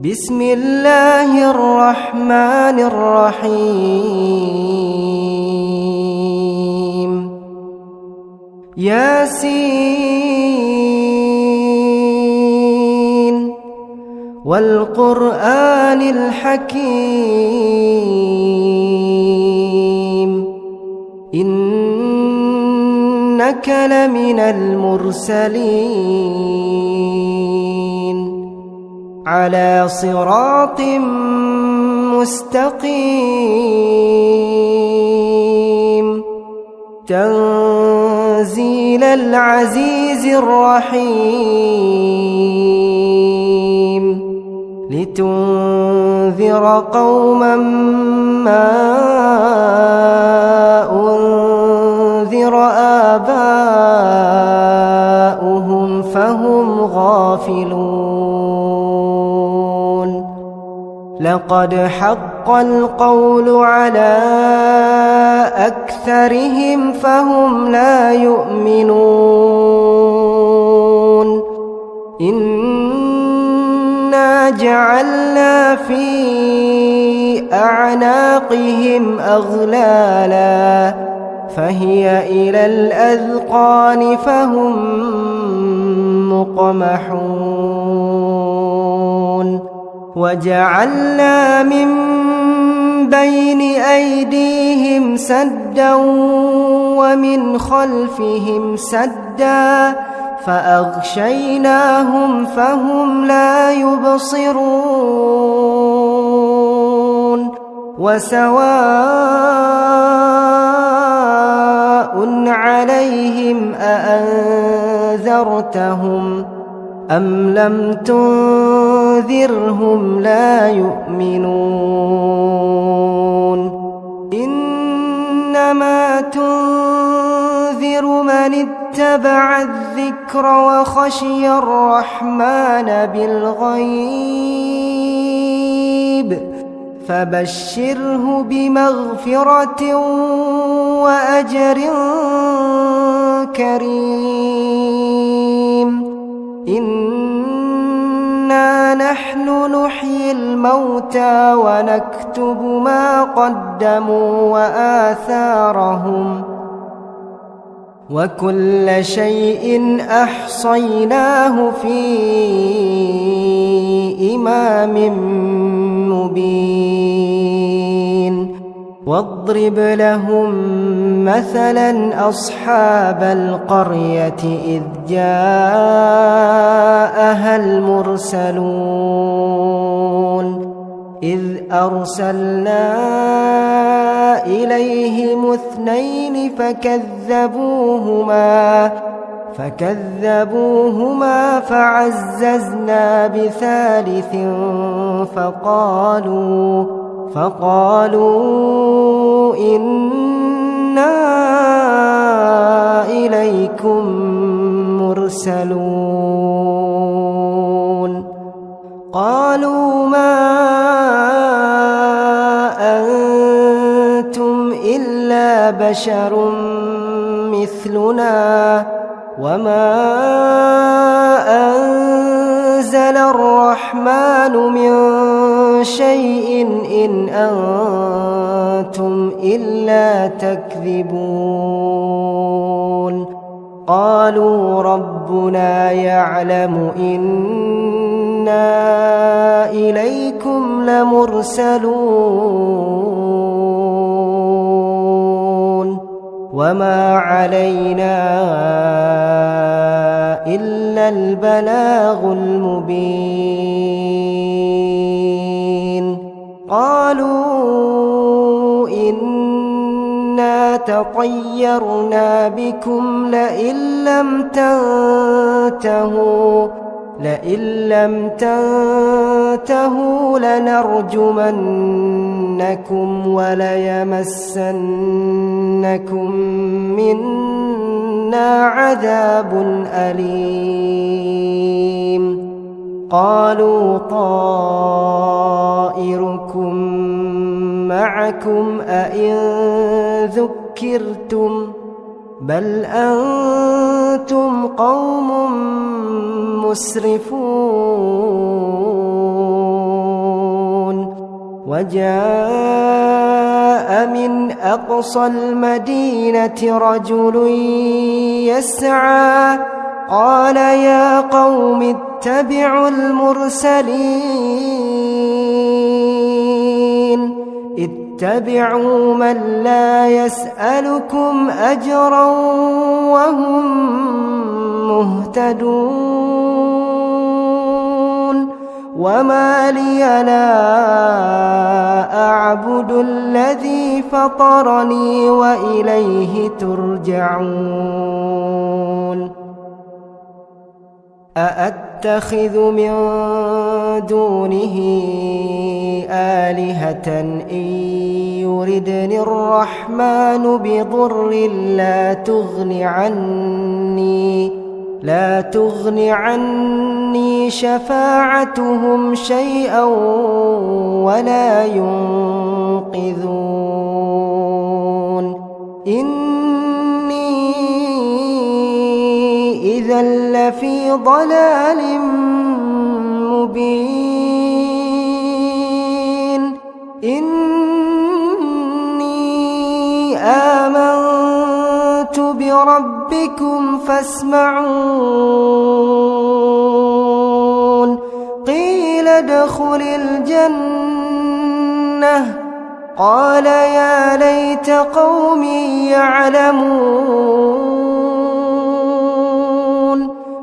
بسم الله الرحمن الرحيم ياسين والقرآن الحكيم إنك لمن المرسلين على صراط مستقيم تنزيل العزيز الرحيم لتنذر قوما ما أنذر آباؤهم فهم غافلون لقد حق القول على أكثرهم فهم لا يؤمنون إنا جعلنا في أعناقهم أغلالا فهي إلى الأذقان فهم مقمحون وجعلنا من بين أيديهم سدا ومن خلفهم سدا فأغشيناهم فهم لا يبصرون وسواء عليهم أأنذرتهم أم لم تنذرهم لا يؤمنون إنما تنذر من اتبع الذكر وخشي الرحمن بالغيب فبشره بمغفرة وأجر كريم إنا نحن نحيي الموتى ونكتب ما قدموا وآثارهم وكل شيء أحصيناه في إمام مبين واضرب لهم مثلا أصحاب القرية إذ جاءها المرسلون إذ أرسلنا إليهم اثنين فكذبوهما فعززنا بثالث فقالوا إنا إليكم مرسلون قالوا ما أنتم إلا بشر مثلنا وما أنزل الرحمن من شيء إن أنتم إلا تكذبون قالوا ربنا يعلم إنا إليكم لمرسلون وما علينا إلا البلاغ المبين قالوا إنا تطيرنا بكم لئن لم تنتهوا لنرجمنكم وليمسنكم منا عذاب أليم قالوا طائركم معكم أئن ذكرتم بل أنتم قوم مسرفون وجاء من أقصى المدينة رجل يسعى قال يا قوم اتبعوا المرسلين اتبعوا من لا يسألكم أجرا وهم مهتدون وما لي لا أعبد الذي فطرني وإليه ترجعون أأتخذ من دونه آلهة إن يردني الرحمن بضر لا تغن عني شفاعتهم شيئا ولا ينقذون إني إذا لفي ضلال مبين إني آمنت بربكم فاسمعون قيل ادخل الجنة قال يا ليت قومي يعلمون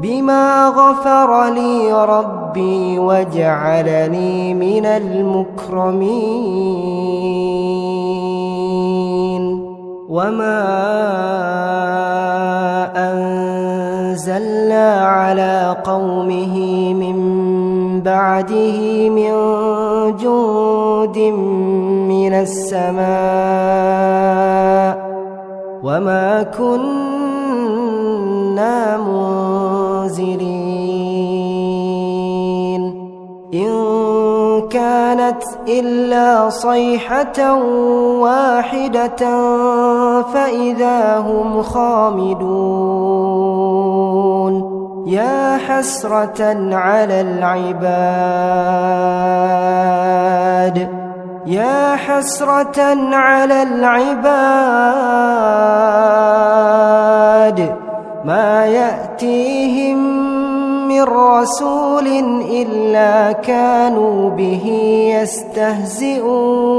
بما غفر لي ربي وجعلني من المكرمين وما أنزلنا على قومه من بعده من جند من السماء وما كنا منزلين إن كانت إلا صيحة واحدة فإذا هم خامدون يا حسرة على العباد ما يأتيهم من رسول إلا كانوا به يستهزئون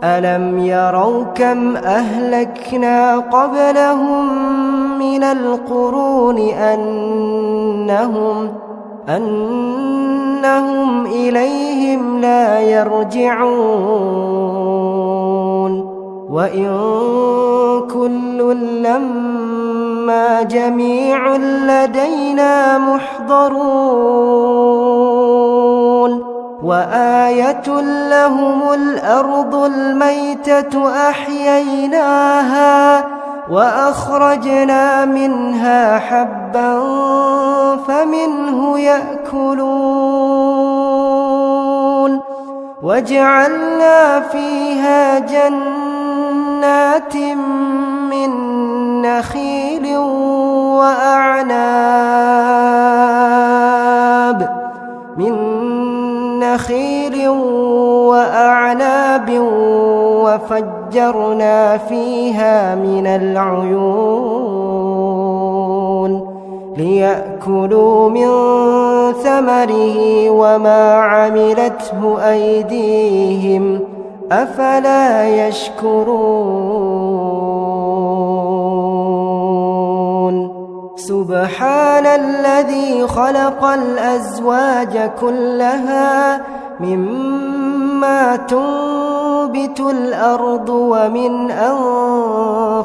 ألم يروا كم أهلكنا قبلهم من القرون أنهم إليهم لا يرجعون وإن كل لما جميع لدينا محضرون وآية لهم الأرض الميتة أحييناها وأخرجنا منها حبا فمنه يأكلون وجعلنا فيها جنات من نخيل وأعناب وفجرنا فيها من العيون ليأكلوا من ثمره وما عملته أيديهم أفلا يشكرون سبحان الذي خلق الأزواج كلها مما تنبت الأرض ومن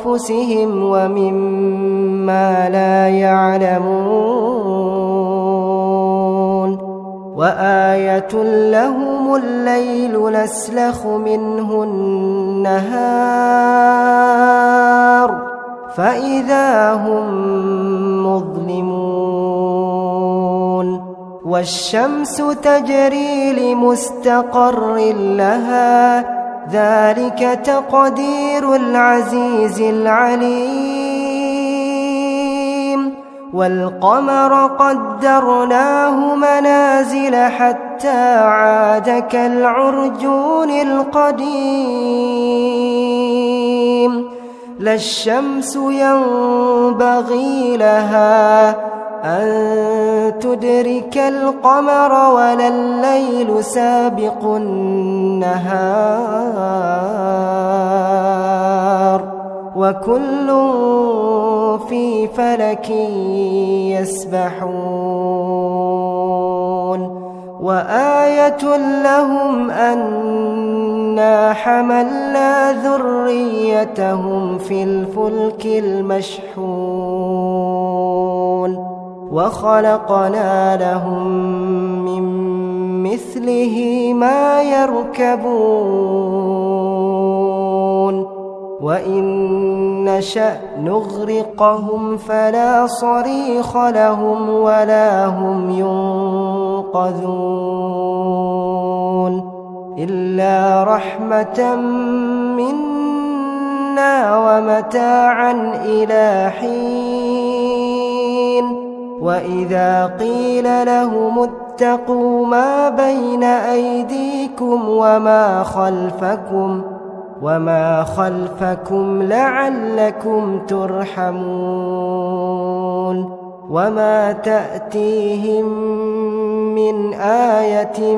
أنفسهم ومما لا يعلمون وآية لهم الليل نسلخ منه النهار فإذا هم مظلمون والشمس تجري لمستقر لها ذلك تقدير العزيز العليم والقمر قدرناه منازل حتى عاد كالعرجون القديم لا الشمس ينبغي لها أن تدرك القمر ولا الليل سابق النهار وكل في فلك يسبحون وآية لهم أنا حملنا ذريتهم في الفلك المشحون وخلقنا لهم من مثله ما يركبون وإن نشأ نغرقهم فلا صريخ لهم ولا هم ينقذون إلا رحمة منا ومتاعا إلى حين وإذا قيل لهم اتقوا ما بين أيديكم وما خلفكم لعلكم ترحمون وما تأتيهم من آية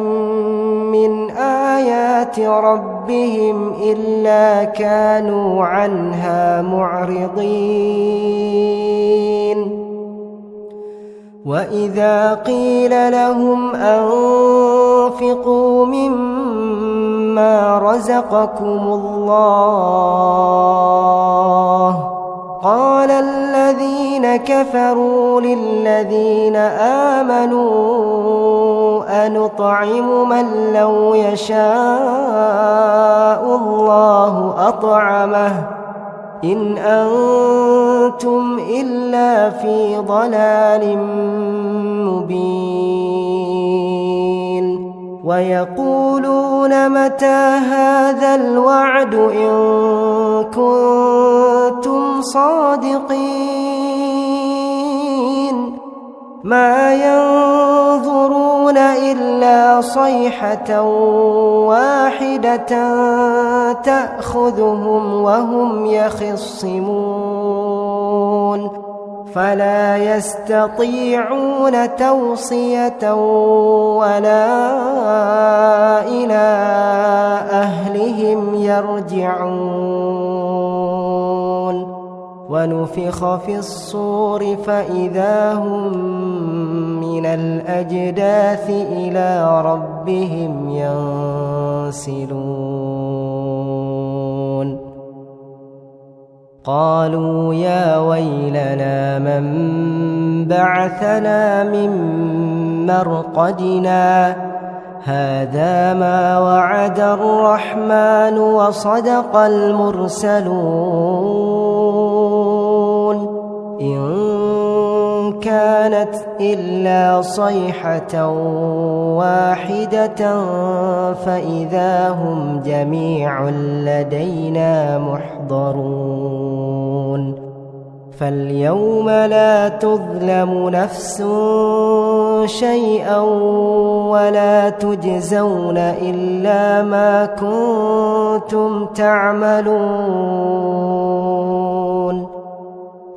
من آيات ربهم إلا كانوا عنها معرضين وإذا قيل لهم أنفقوا مما رزقكم الله قال الذين كفروا للذين آمنوا أنطعم من لو يشاء الله أطعمه إن أنتم إلا في ضلال مبين ويقولون متى هذا الوعد إن كنتم صادقين ما ينظرون إلا صيحة واحدة تأخذهم وهم يخصمون فلا يستطيعون توصية ولا إلى أهلهم يرجعون ونفخ في الصور فإذا هم من الأجداث إلى ربهم ينسلون قالوا يا ويلنا من بعثنا من مرقدنا هذا ما وعد الرحمن وصدق المرسلون إن كانت إلا صيحة واحدة فإذا هم جميع لدينا محضرون فاليوم لا تظلم نفس شيئا ولا تجزون إلا ما كنتم تعملون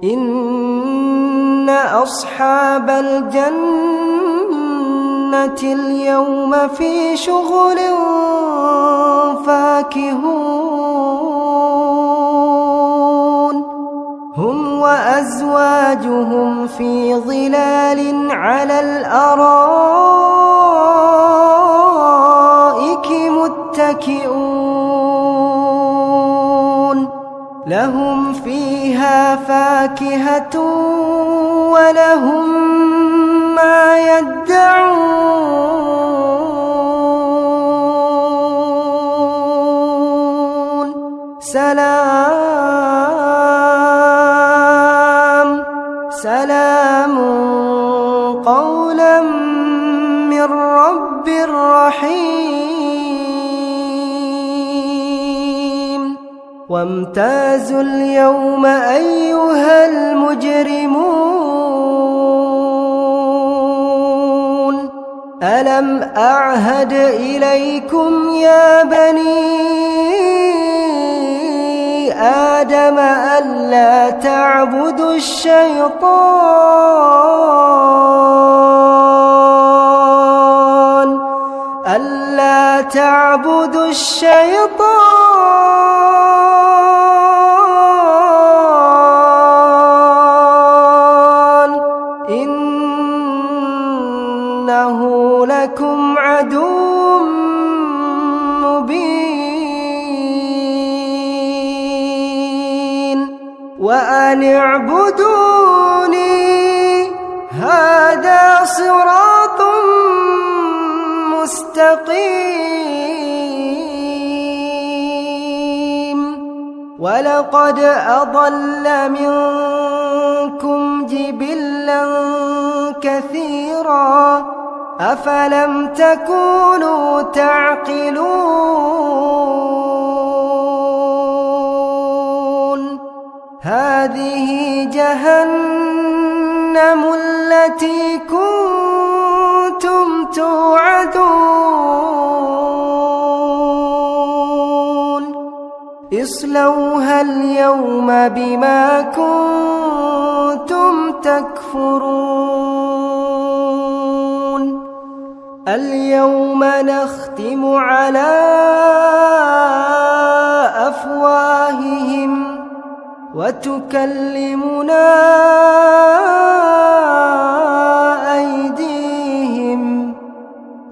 إن أصحاب الجنة اليوم في شغل فاكهون هم وأزواجهم في ظلال على الأرائك متكئون لهم فيها فاكهة ولهم ما يدعون سلام قولا من رب رحيم وامتازوا اليوم أيها المجرمون ألم أعهد إليكم يا بني آدم ألا تعبدوا الشيطان إنه لكم عدو مبين وأن اعبدوني هذا صراط مستقيم ولقد أضل منكم جبلا كثيرا أفلم تكونوا تعقلون هذه جهنم التي كنتم توعدون اصلوها اليوم بما كنتم تكفرون اليوم نختم على أفواههم وتكلمنا أيديهم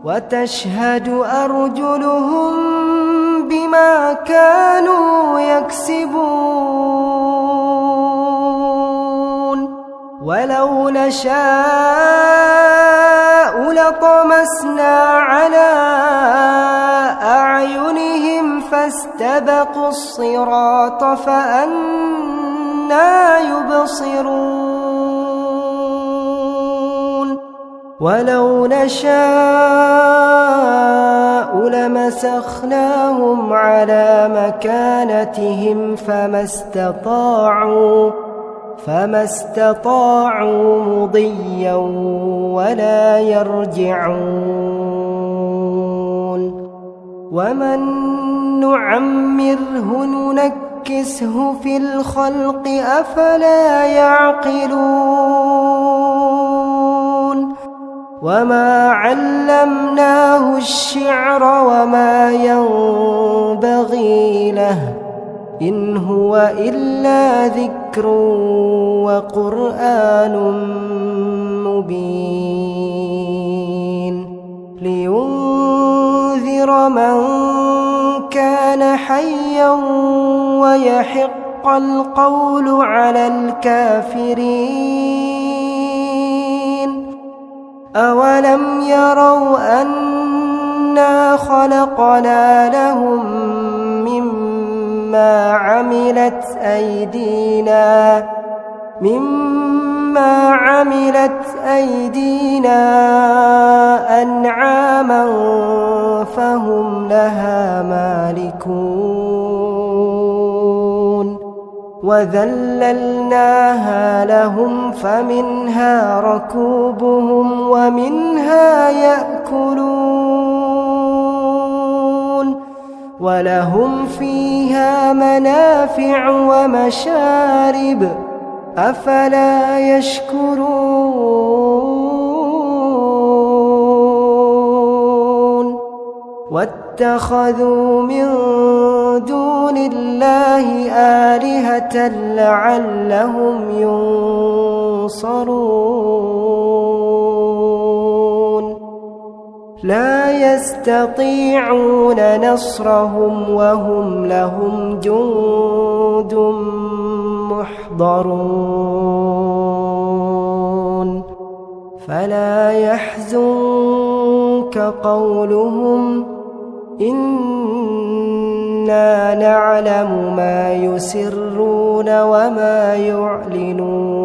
وتشهد أرجلهم بما كانوا يكسبون ولو نشاء لطمسنا على أعينهم فاستبقوا الصراط فأنى يبصرون ولو نشاء لمسخناهم على مكانتهم فما استطاعوا مضيا ولا يرجعون ومن نعمره ننكسه في الخلق أفلا يعقلون وما علمناه الشعر وما ينبغي له إن هو إلا ذكر وقرآن مبين لينذر من كان حيا ويحق القول على الكافرين أولم يروا أنا خلقنا لهم مما عملت أيدينا أنعاما فهم لها مالكون وذللناها لهم فمنها ركوبهم ومنها يأكلون ولهم فيها منافع ومشارب أفلا يشكرون واتخذوا من دون الله آلهة لعلهم ينصرون لا يستطيعون نصرهم وهم لهم جند محضرون فلا يحزنك قولهم إنا نعلم ما يسرون وما يعلنون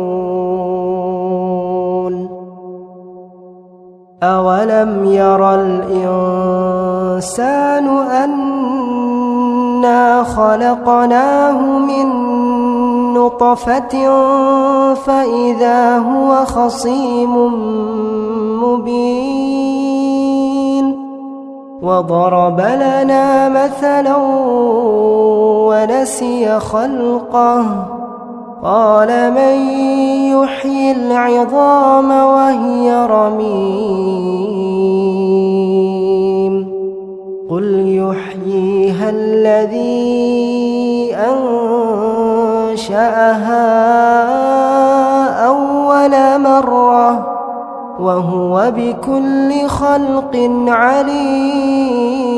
أولم ير الإنسان أنا خلقناه من نطفة فإذا هو خصيم مبين وضرب لنا مثلا ونسي خلقه قال من يحيي العظام وهي رميم قل يحييها الذي أنشأها أول مرة وهو بكل خلق عليم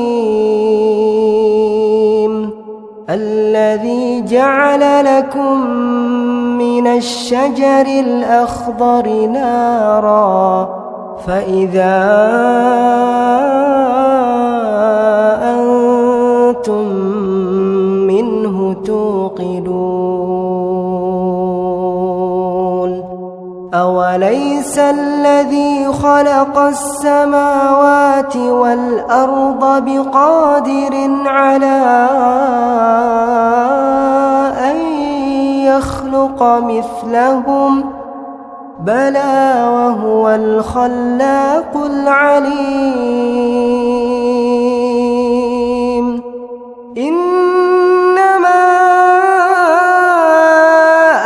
الذي جعل لكم من الشجر الأخضر نارا فإذا أنتم منه توقدون أوليس الذي خلق السماوات والأرض بقادر على أن يخلق مثلهم بلى وهو الخلاق العليم إنما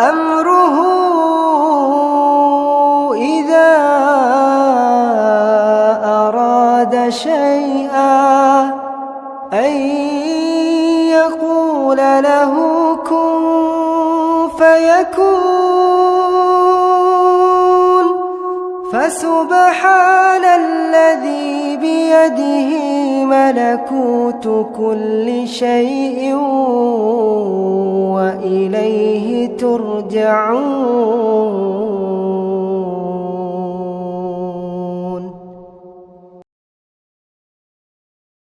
أمره إذا أراد شيئا أن يقول له كن فيكون فسبحان الذي بيده ملكوت كل شيء وإليه ترجعون.